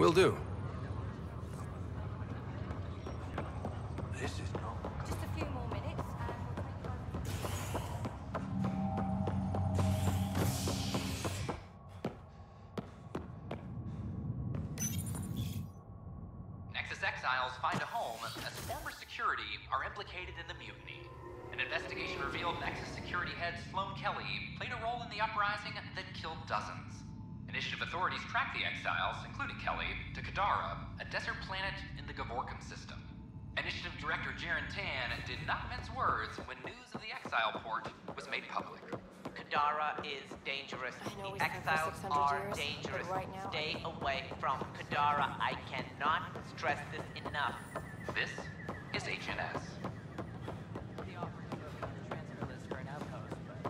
Will do. This is not... Just a few more minutes and Nexus exiles find a home as former security are implicated in the mutiny. An investigation revealed Nexus security head Sloan Kelly played a role in the uprising that killed dozens. Initiative authorities tracked the exiles, including Kelly, to Kadara, a desert planet in the Gavorkan system. Initiative Director Jaren Tan did not mince words when news of the exile port was made public. Kadara is dangerous. I know The we've been for exiles 600 are years, dangerous. but right now... Stay away from Kadara. I cannot stress this enough. This is HNS. The operative on the transfer list for an outpost, but...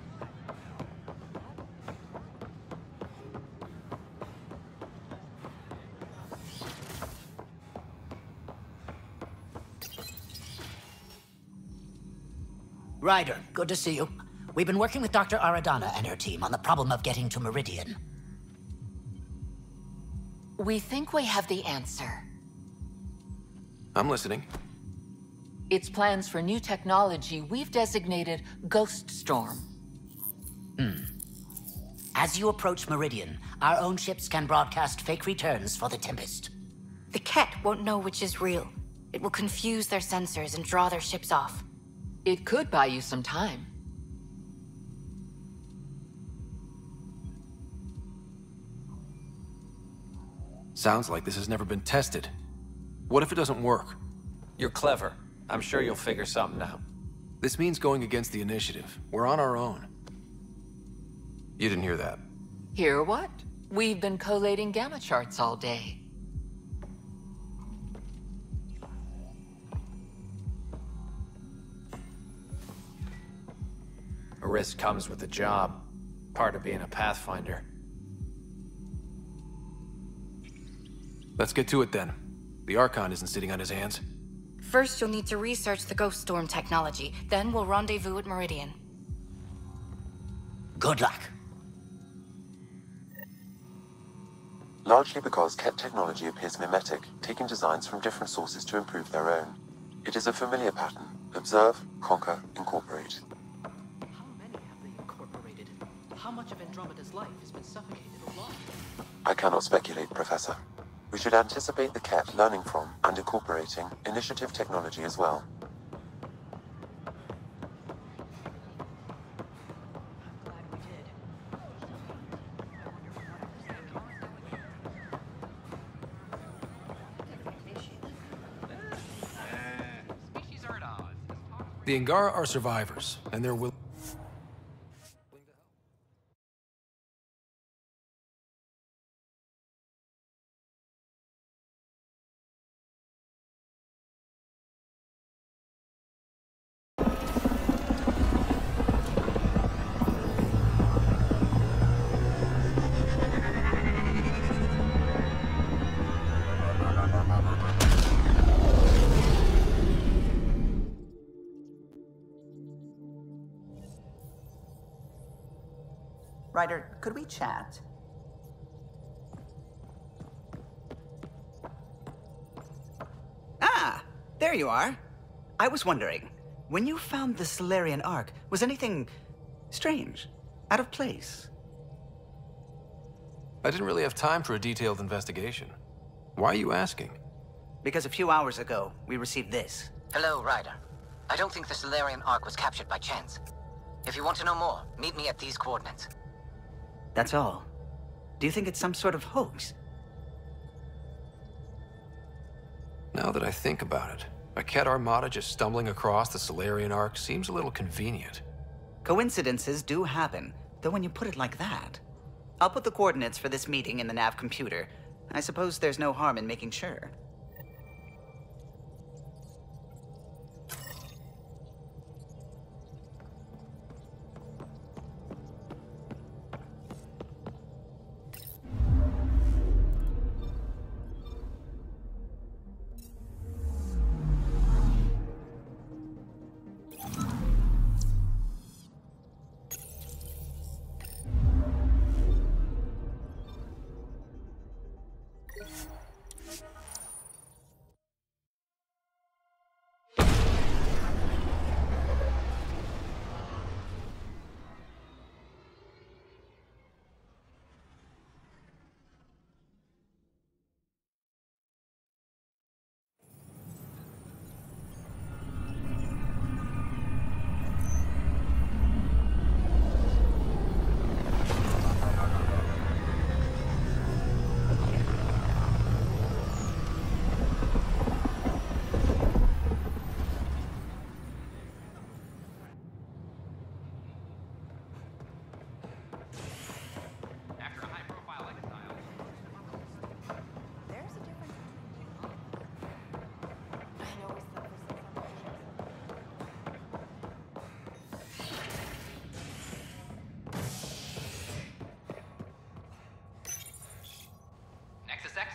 Ryder, good to see you. We've been working with Dr. Aradana and her team on the problem of getting to Meridian. We think we have the answer. I'm listening. It's plans for new technology we've designated Ghost Storm. As you approach Meridian, our own ships can broadcast fake returns for the Tempest. The Ket won't know which is real. It will confuse their sensors and draw their ships off. It could buy you some time. Sounds like this has never been tested. What if it doesn't work? You're clever. I'm sure you'll figure something out. This means going against the initiative. We're on our own. You didn't hear that. Hear what? We've been collating gamma charts all day. A risk comes with the job. Part of being a Pathfinder. Let's get to it then. The Archon isn't sitting on his hands. First, you'll need to research the Ghost Storm technology. Then we'll rendezvous at Meridian. Good luck. Largely because Ket technology appears mimetic, taking designs from different sources to improve their own. It is a familiar pattern. Observe, conquer, incorporate. How many have they incorporated? How much of Andromeda's life has been suffocated or lost? I cannot speculate, Professor. We should anticipate the Ket learning from and incorporating initiative technology as well. I'm glad we did. Species are at odds. The Angara are survivors, and they're willing. Ryder, could we chat? Ah, there you are. I was wondering, when you found the Solarian Ark, was anything strange, out of place? I didn't really have time for a detailed investigation. Why are you asking? Because a few hours ago, we received this. Hello, Ryder. I don't think the Solarian Ark was captured by chance. If you want to know more, meet me at these coordinates. That's all. Do you think it's some sort of hoax? Now that I think about it, a Ket armada just stumbling across the Solarian Ark seems a little convenient. Coincidences do happen, though when you put it like that. I'll put the coordinates for this meeting in the nav computer. I suppose there's no harm in making sure.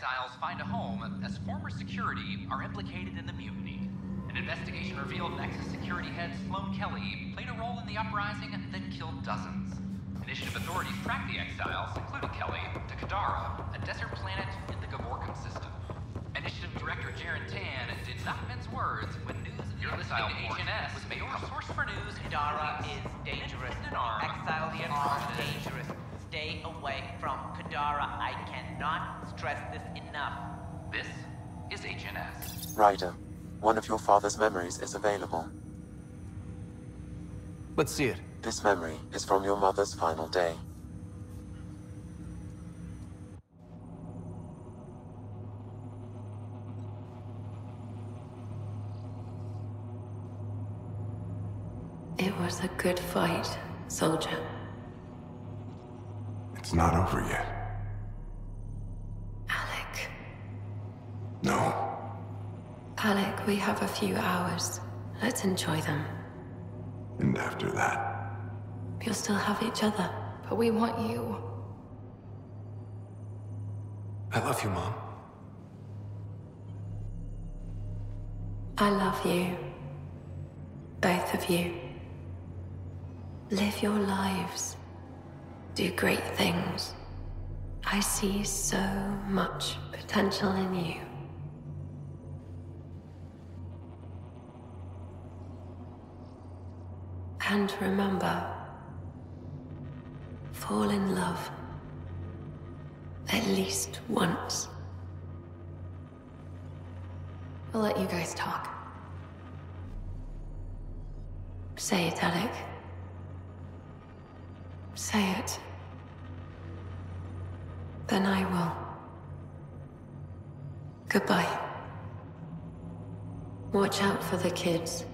exiles find a home as former security are implicated in the mutiny. An investigation revealed Nexus security head Sloan Kelly played a role in the uprising that killed dozens. Initiative authorities tracked the exiles, including Kelly, to Kadara, a desert planet in the Gavorkan system. Initiative Director Jaren Tan did not mince words when news of the exile HNS was made your source for news. Kadara is dangerous. Exiles are dangerous. Stay away from Kadara. I cannot stress this enough. This is HNS. Ryder, one of your father's memories is available. Let's see it. This memory is from your mother's final day. It was a good fight, soldier. It's not over yet. Alec. No. Alec, we have a few hours. Let's enjoy them. And after that? You'll still have each other. But we want you. I love you, Mom. I love you. Both of you. Live your lives. Do great things. I see so much potential in you. And remember, fall in love. At least once. We'll let you guys talk. Say it, Alec. Say it. Then I will. Goodbye. Watch out for the kids.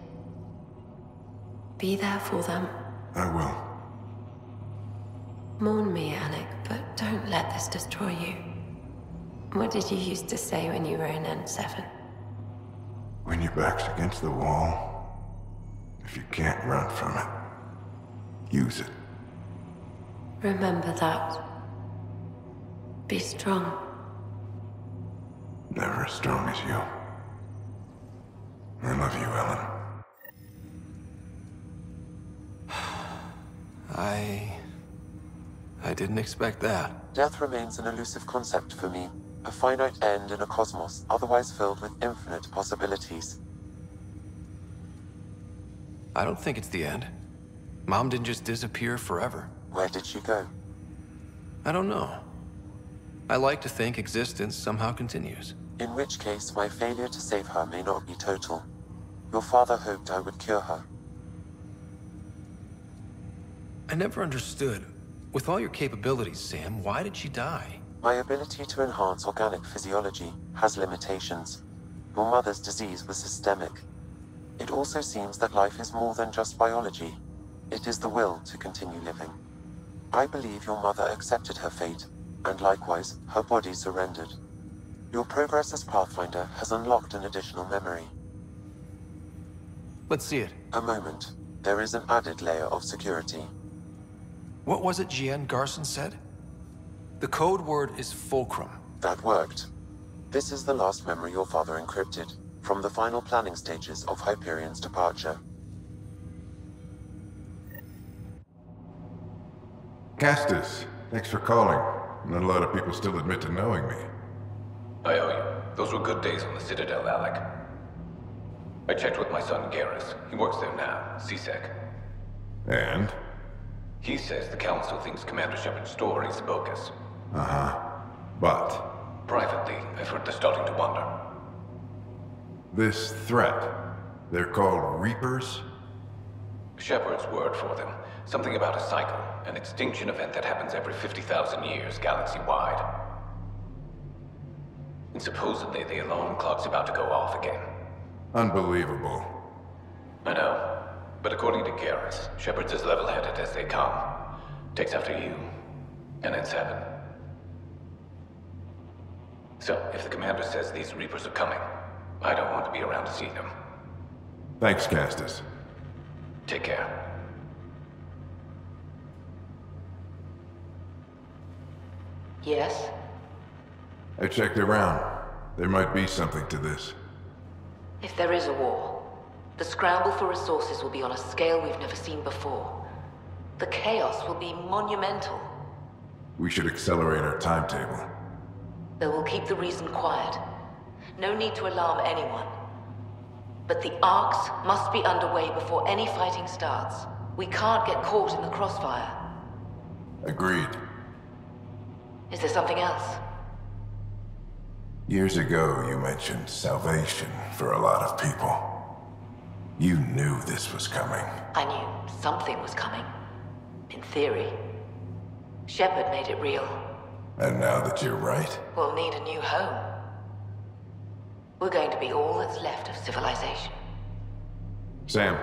Be there for them. I will. Mourn me, Alec, but don't let this destroy you. What did you used to say when you were in N7? When your back's against the wall, if you can't run from it, use it. Remember that. Be strong. Never as strong as you. I love you, Ellen. I didn't expect that. Death remains an elusive concept for me. A finite end in a cosmos otherwise filled with infinite possibilities. I don't think it's the end. Mom didn't just disappear forever. Where did she go? I don't know. I like to think existence somehow continues. In which case, my failure to save her may not be total. Your father hoped I would cure her. I never understood. With all your capabilities, Sam, why did she die? My ability to enhance organic physiology has limitations. Your mother's disease was systemic. It also seems that life is more than just biology. It is the will to continue living. I believe your mother accepted her fate, and likewise, her body surrendered. Your progress as Pathfinder has unlocked an additional memory. Let's see it. A moment. There is an added layer of security. What was it Jian Garson said? The code word is fulcrum. That worked. This is the last memory your father encrypted, from the final planning stages of Hyperion's departure. Castus, thanks for calling. Not a lot of people still admit to knowing me. I owe you. Those were good days on the Citadel, Alec. I checked with my son Garrus. He works there now, CSEC. And? He says the Council thinks Commander Shepard's story is bogus. Uh-huh. But? Privately, I've heard they're starting to wonder. This threat, they're called Reapers? Shepard's word for them. Something about a cycle, an extinction event that happens every 50,000 years, galaxy-wide. And supposedly the alarm clock's about to go off again. Unbelievable. I know. But according to Garrus, Shepard's as level-headed as they come. Takes after you, and N7. So, if the commander says these Reapers are coming, I don't want to be around to see them. Thanks, Castus. Take care. Yes? I checked around. There might be something to this. If there is a war, the scramble for resources will be on a scale we've never seen before. The chaos will be monumental. We should accelerate our timetable. They will keep the reason quiet. No need to alarm anyone. But the arcs must be underway before any fighting starts. We can't get caught in the crossfire. Agreed. Is there something else? Years ago, you mentioned salvation for a lot of people. You knew this was coming. I knew something was coming. In theory. Shepard made it real. And now that you're right? We'll need a new home. We're going to be all that's left of civilization. Sam.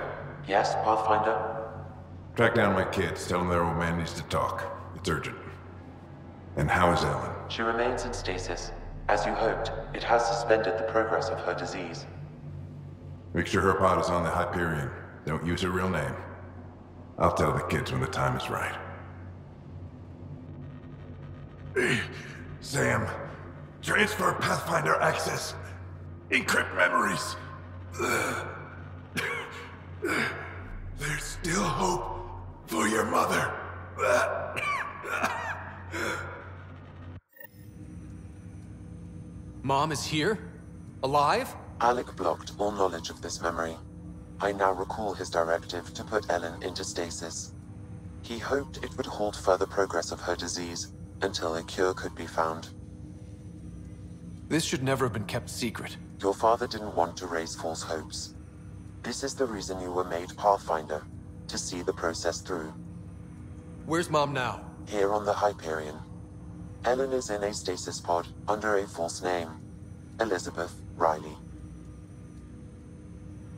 Yes, Pathfinder? Track down my kids. Tell them their old man needs to talk. It's urgent. And how is Ellen? She remains in stasis. As you hoped, it has suspended the progress of her disease. Make sure her pod is on the Hyperion. Don't use her real name. I'll tell the kids when the time is right. Sam, transfer Pathfinder access. Encrypt memories. There's still hope for your mother. Mom is here? Alive? Alec blocked all knowledge of this memory. I now recall his directive to put Ellen into stasis. He hoped it would halt further progress of her disease until a cure could be found. This should never have been kept secret. Your father didn't want to raise false hopes. This is the reason you were made Pathfinder, to see the process through. Where's Mom now? Here on the Hyperion. Ellen is in a stasis pod under a false name. Elizabeth Riley.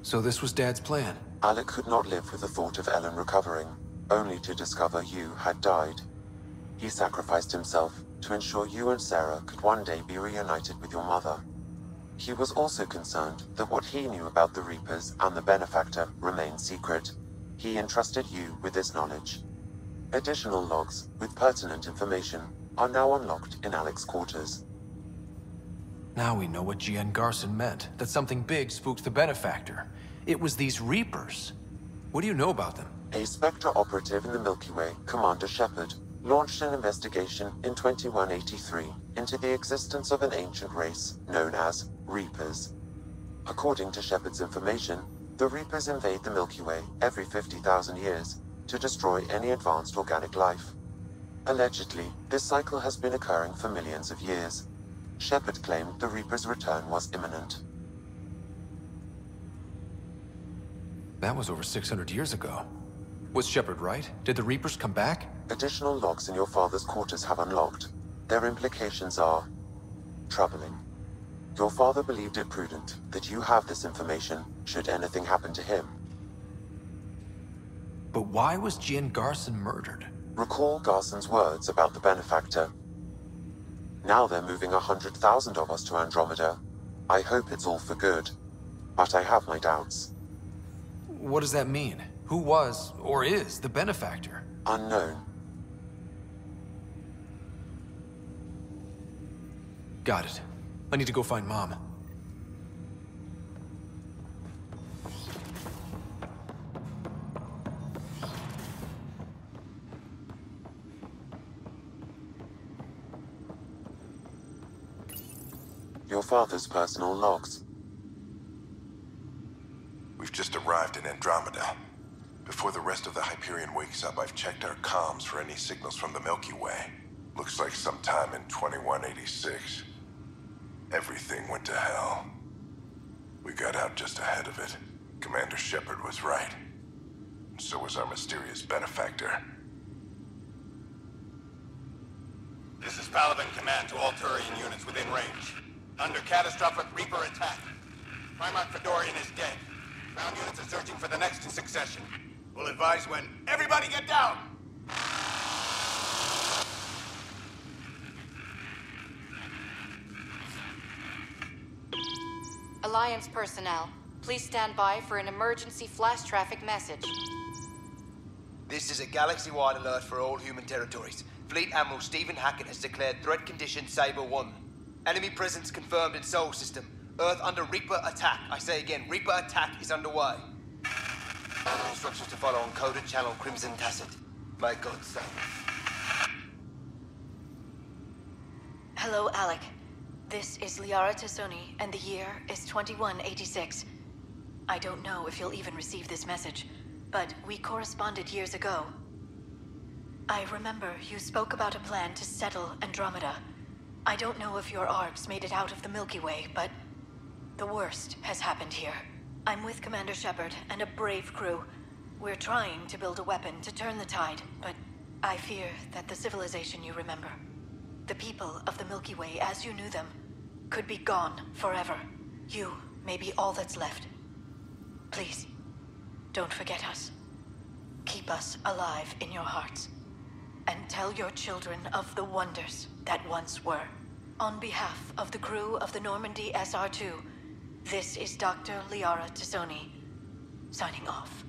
So this was Dad's plan? Alec could not live with the thought of Ellen recovering, only to discover you had died. He sacrificed himself to ensure you and Sarah could one day be reunited with your mother. He was also concerned that what he knew about the Reapers and the Benefactor remained secret. He entrusted you with this knowledge. Additional logs with pertinent information are now unlocked in Alec's quarters. Now we know what G.N. Garson meant, that something big spooked the Benefactor. It was these Reapers. What do you know about them? A Spectre operative in the Milky Way, Commander Shepard, launched an investigation in 2183 into the existence of an ancient race known as Reapers. According to Shepard's information, the Reapers invade the Milky Way every 50,000 years to destroy any advanced organic life. Allegedly, this cycle has been occurring for millions of years. Shepard claimed the Reaper's return was imminent. That was over 600 years ago. Was Shepard right? Did the Reapers come back? Additional logs in your father's quarters have unlocked. Their implications are troubling. Your father believed it prudent that you have this information should anything happen to him. But why was G.N. Garson murdered? Recall Garson's words about the Benefactor. Now they're moving 100,000 of us to Andromeda. I hope it's all for good, but I have my doubts. What does that mean? Who was, or is, the Benefactor? Unknown. Got it. I need to go find Mom. Your father's personal logs. We've just arrived in Andromeda. Before the rest of the Hyperion wakes up, I've checked our comms for any signals from the Milky Way. Looks like sometime in 2186. Everything went to hell. We got out just ahead of it. Commander Shepard was right. And so was our mysterious Benefactor. This is Paladin Command to all Turian units within range. Under catastrophic Reaper attack. Primarch Fedorian is dead. Ground units are searching for the next in succession. We'll advise when. Everybody get down! Alliance personnel, please stand by for an emergency flash traffic message. This is a galaxy-wide alert for all human territories. Fleet Admiral Stephen Hackett has declared threat condition Saber 1. Enemy presence confirmed in Sol system. Earth under Reaper attack. I say again, Reaper attack is underway. Instructions to follow on coded channel Crimson Tacit. May God save. Hello, Alec. This is Liara Tassoni, and the year is 2186. I don't know if you'll even receive this message, but we corresponded years ago. I remember you spoke about a plan to settle Andromeda. I don't know if your arcs made it out of the Milky Way, but the worst has happened here. I'm with Commander Shepard and a brave crew. We're trying to build a weapon to turn the tide, but I fear that the civilization you remember, the people of the Milky Way as you knew them, could be gone forever. You may be all that's left. Please, don't forget us. Keep us alive in your hearts. And tell your children of the wonders that once were. On behalf of the crew of the Normandy SR-2, this is Dr. Liara Tassoni, signing off.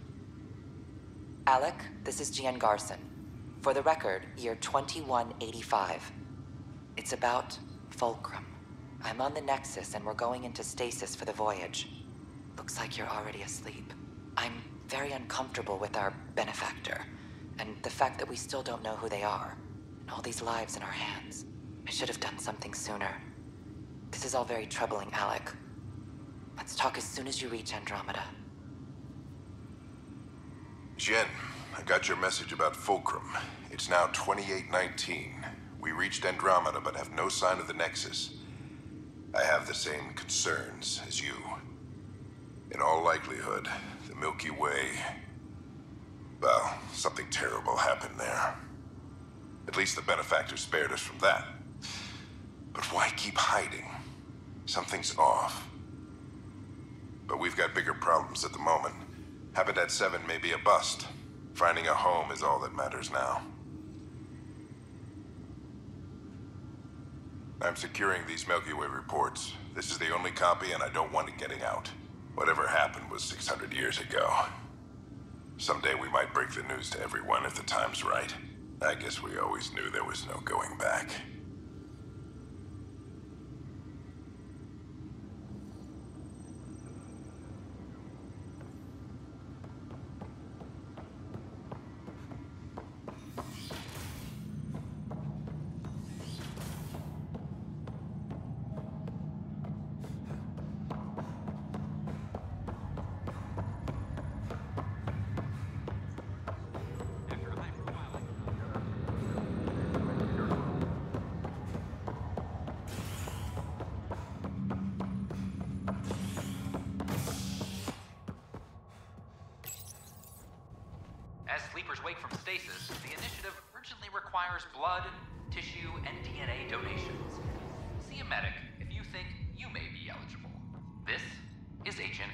Alec, this is Gian Garson. For the record, year 2185. It's about Fulcrum. I'm on the Nexus and we're going into stasis for the voyage. Looks like you're already asleep. I'm very uncomfortable with our benefactor, and the fact that we still don't know who they are, and all these lives in our hands. I should have done something sooner. This is all very troubling, Alec. Let's talk as soon as you reach Andromeda. Jen, I got your message about Fulcrum. It's now 2819. We reached Andromeda but have no sign of the Nexus. I have the same concerns as you. In all likelihood, the Milky Way... well, something terrible happened there. At least the benefactor spared us from that. But why keep hiding? Something's off. But we've got bigger problems at the moment. Habitat 7 may be a bust. Finding a home is all that matters now. I'm securing these Milky Way reports. This is the only copy and I don't want it getting out. Whatever happened was 600 years ago. Someday we might break the news to everyone if the time's right. I guess we always knew there was no going back. As sleepers wake from stasis, the initiative urgently requires blood, tissue, and DNA donations. See a medic if you think you may be eligible. This is Agent...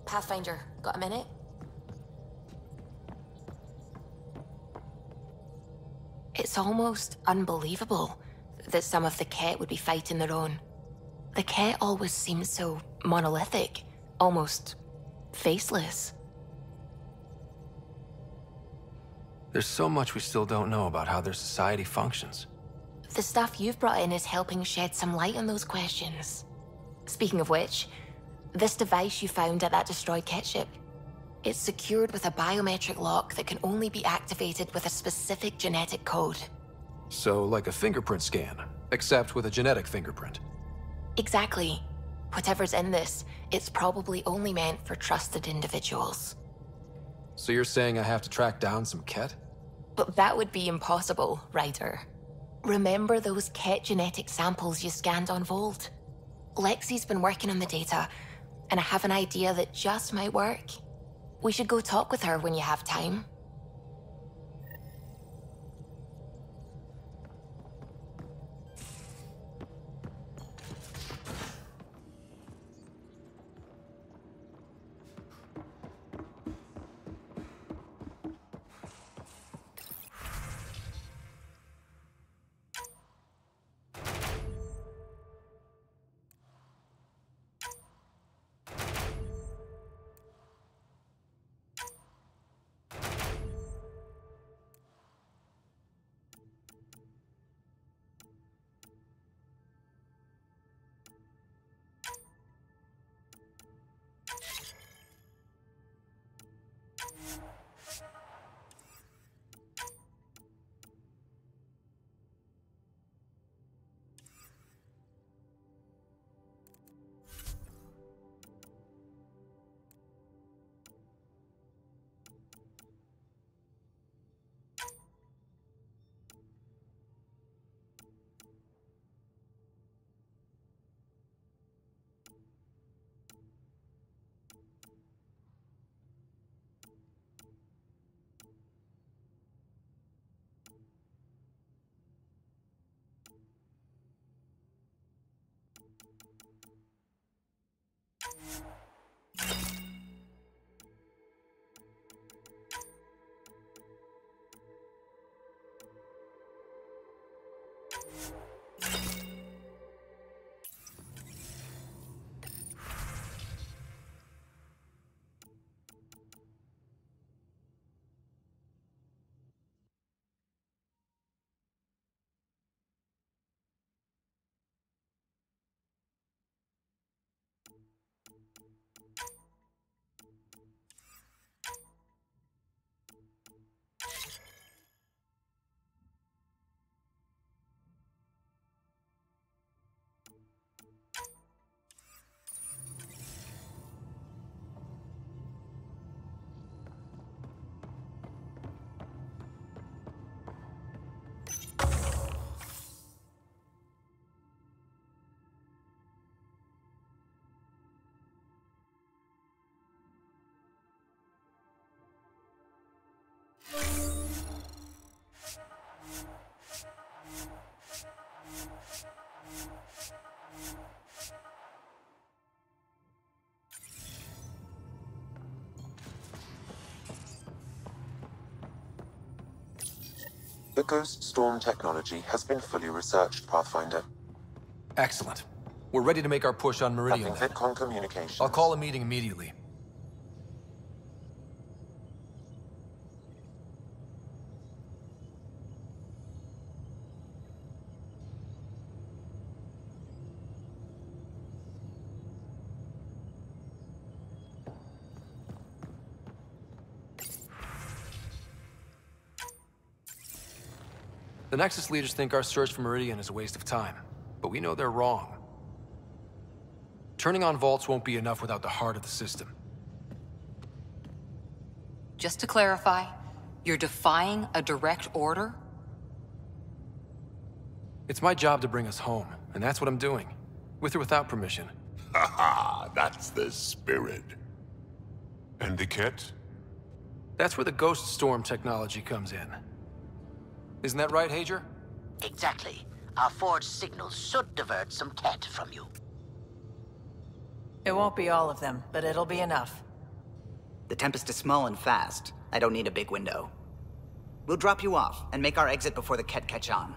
Pathfinder, got a minute? It's almost unbelievable that some of the Ket would be fighting their own. The Ket always seemed so monolithic, almost faceless. There's so much we still don't know about how their society functions. The stuff you've brought in is helping shed some light on those questions. Speaking of which, this device you found at that destroyed Ket ship, it's secured with a biometric lock that can only be activated with a specific genetic code. So, like a fingerprint scan, except with a genetic fingerprint. Exactly. Whatever's in this, it's probably only meant for trusted individuals. So you're saying I have to track down some Ket? But that would be impossible, Ryder. Remember those Ket genetic samples you scanned on Volt? Lexi's been working on the data, and I have an idea that just might work. We should go talk with her when you have time. The Ghost Storm technology has been fully researched, Pathfinder. Excellent. We're ready to make our push on Meridian. Tapping VidCon communications. I'll call a meeting immediately. The Nexus leaders think our search for Meridian is a waste of time, but we know they're wrong. Turning on vaults won't be enough without the heart of the system. Just to clarify, you're defying a direct order? It's my job to bring us home, and that's what I'm doing. With or without permission. Haha, that's the spirit. And the Ket? That's where the Ghost Storm technology comes in. Isn't that right, Hager? Exactly. Our forged signals should divert some Ket from you. It won't be all of them, but it'll be enough. The Tempest is small and fast. I don't need a big window. We'll drop you off and make our exit before the Ket catch on.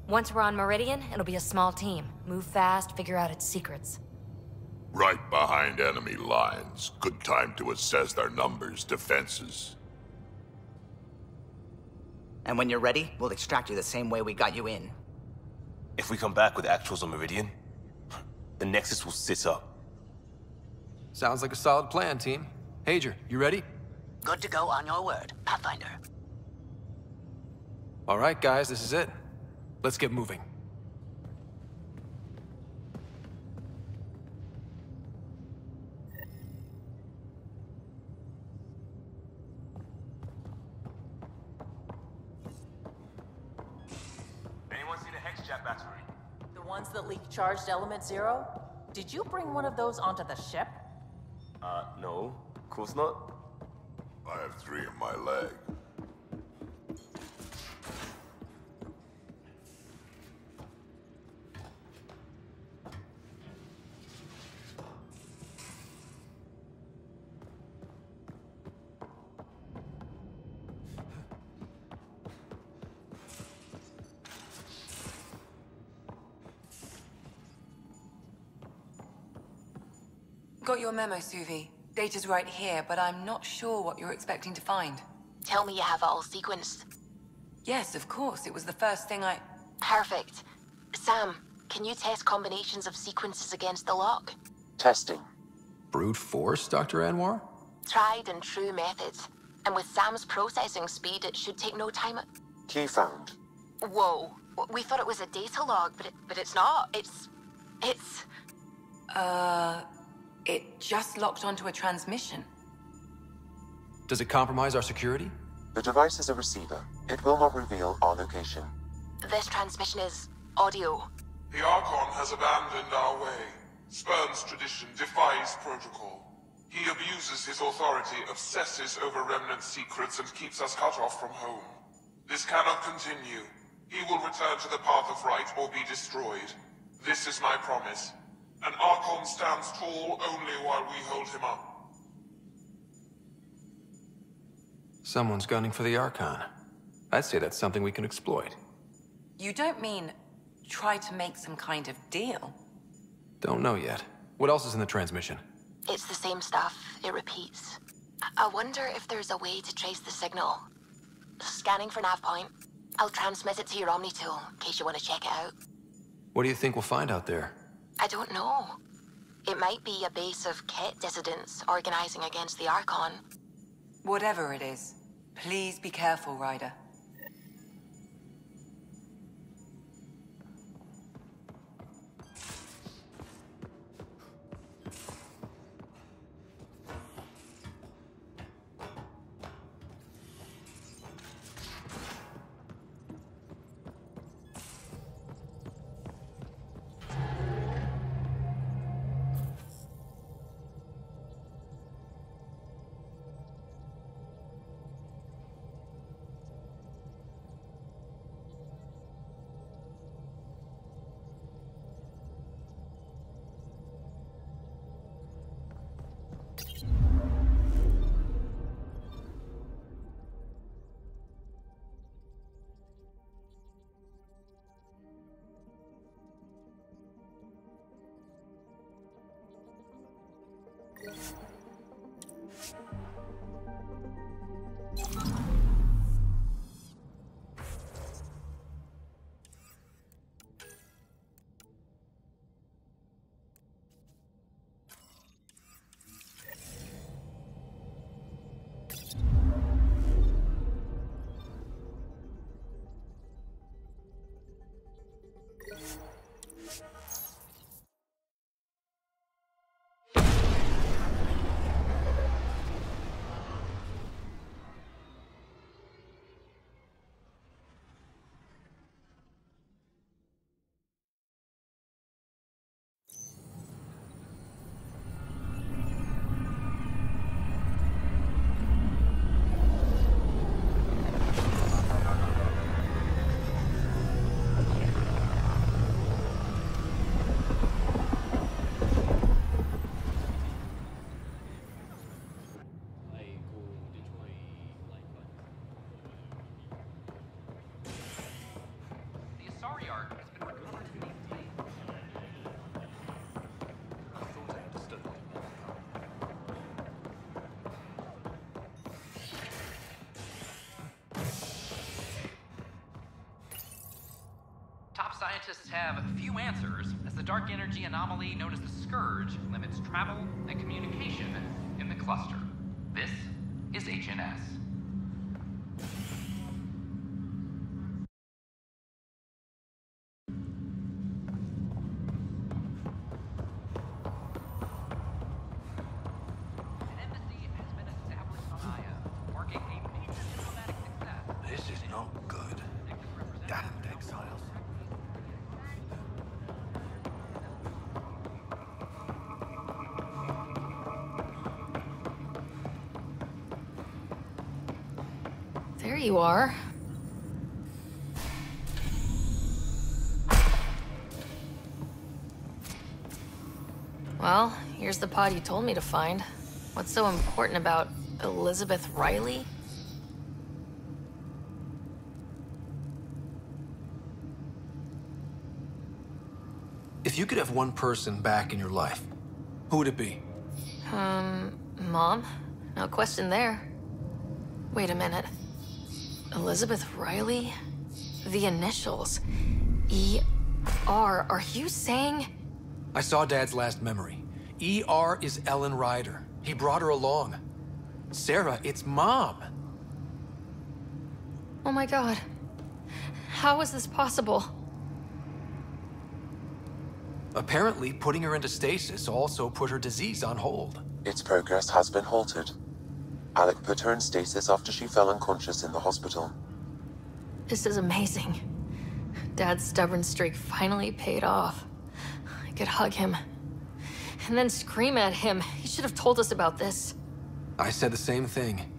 Once we're on Meridian, it'll be a small team. Move fast, figure out its secrets. Right behind enemy lines. Good time to assess their numbers, defenses. And when you're ready, we'll extract you the same way we got you in. If we come back with actuals on Meridian, the Nexus will sit up. Sounds like a solid plan, team. Hager, you ready? Good to go on your word, Pathfinder. All right, guys, this is it. Let's get moving. hex-jet battery. The ones that leak charged element zero? Did you bring one of those onto the ship? No. Of course not. I have 3 in my leg. Got your memo, Suvi. Data's right here, but I'm not sure what you're expecting to find. Tell me you have it all sequenced. Yes, of course. It was the first thing I... Perfect. Sam, can you test combinations of sequences against the lock? Testing. Brute force, Dr. Anwar? Tried and true methods. And with Sam's processing speed, it should take no time. Key found. Whoa. We thought it was a data log, but it's not. It's... It just locked onto a transmission. Does it compromise our security? The device is a receiver. It will not reveal our location. This transmission is audio. The Archon has abandoned our way, spurns tradition, defies protocol. He abuses his authority, obsesses over Remnant secrets, and keeps us cut off from home. This cannot continue. He will return to the path of right or be destroyed. This is my promise. An Archon stands tall only while we hold him up. Someone's gunning for the Archon. I'd say that's something we can exploit. You don't mean try to make some kind of deal? Don't know yet. What else is in the transmission? It's the same stuff. It repeats. I wonder if there's a way to trace the signal. Scanning for nav point. I'll transmit it to your Omni tool, in case you want to check it out. What do you think we'll find out there? I don't know. It might be a base of Ket dissidents organizing against the Archon. Whatever it is, please be careful, Ryder. Scientists have few answers, as the dark energy anomaly known as the Scourge limits travel and communication in the cluster. This is HNS. An embassy has been established on Aya, marking a major diplomatic success. This is not good. Damned exiles. here you are. Well, here's the pod you told me to find. What's so important about Elizabeth Riley? If you could have one person back in your life, who would it be? Mom? No question there. Wait a minute. Elizabeth Riley? The initials. E.R. Are you saying? I saw Dad's last memory. E.R. is Ellen Ryder. He brought her along. Sarah, it's Mom. Oh my God. How is this possible? Apparently, putting her into stasis also put her disease on hold. Its progress has been halted. Alec put her in stasis after she fell unconscious in the hospital. This is amazing. Dad's stubborn streak finally paid off. I could hug him. And then scream at him. He should have told us about this. I said the same thing.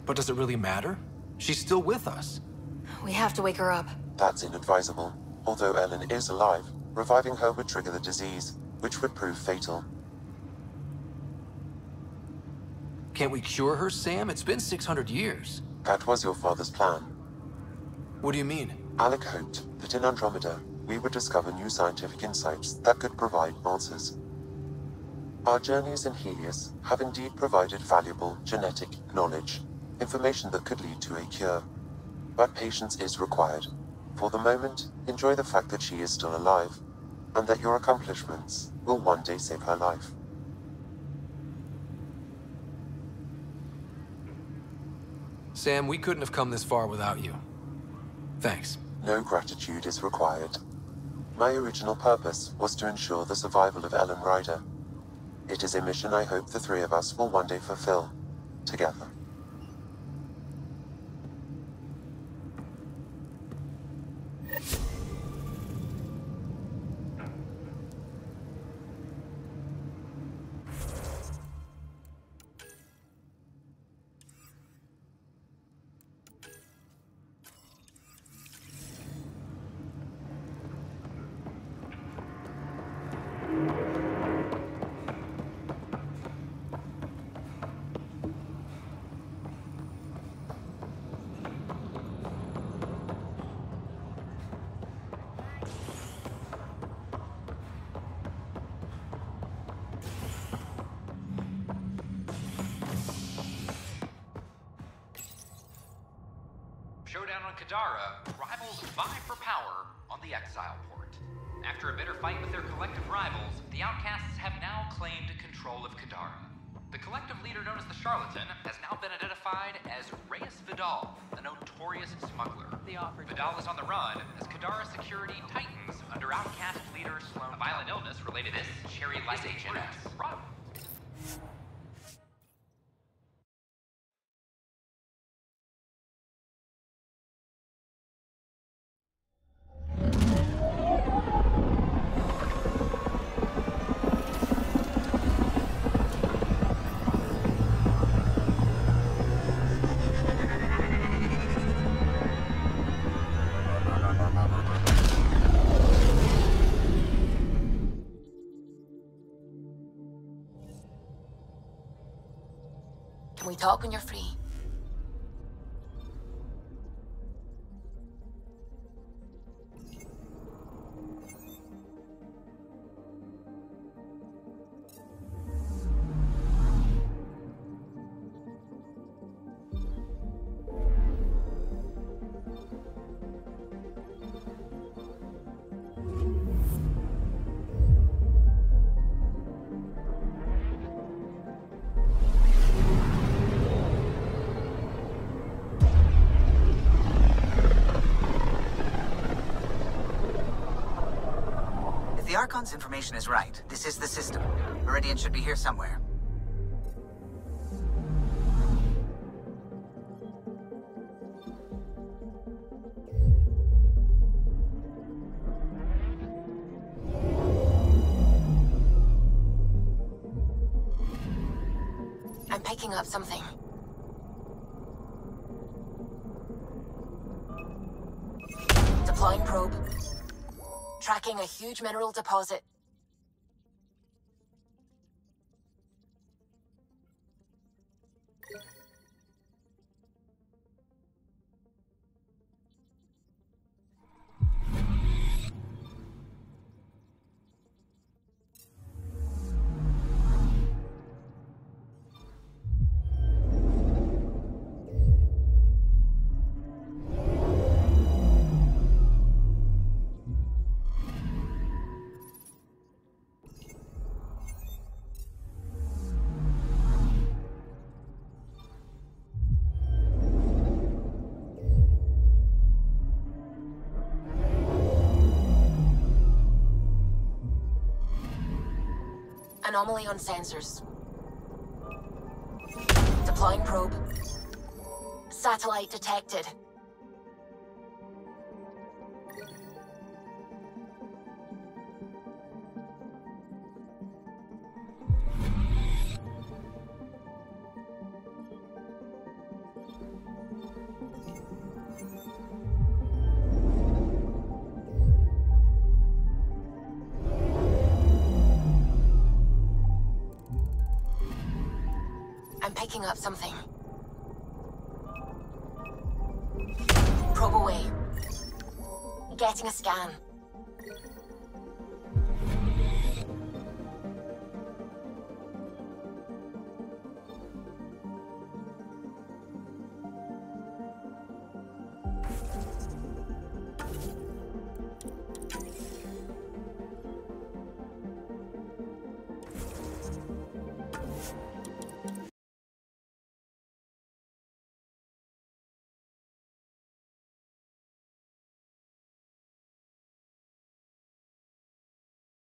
But does it really matter? She's still with us. We have to wake her up. That's inadvisable. Although Ellen is alive, reviving her would trigger the disease, which would prove fatal. Can't we cure her, Sam? It's been 600 years. That was your father's plan. What do you mean? Alec hoped that in Andromeda, we would discover new scientific insights that could provide answers. Our journeys in Helios have indeed provided valuable genetic knowledge, information that could lead to a cure. But patience is required. For the moment, enjoy the fact that she is still alive, and that your accomplishments will one day save her life. Sam, we couldn't have come this far without you. Thanks. No gratitude is required. My original purpose was to ensure the survival of Ellen Ryder. It is a mission I hope the three of us will one day fulfill, together. Showdown on Kadara, rivals vie for power on the Exile Port. After a bitter fight with their collective rivals, the Outcasts have now claimed control of Kadara. The collective leader known as the Charlatan has now been identified as Reyes Vidal, a notorious smuggler. Vidal is on the run as Kadara security tightens under Outcast leader Sloan. A violent illness related to this Cherry Light HNS. Can we talk when you're free? The Archon's information is right. This is the system. Meridian should be here somewhere. I'm picking up something. Deploying probe. Tracking a huge mineral deposit. Anomaly on sensors. Deploying probe. Satellite detected. I'm picking up something. Probe away. Getting a scan.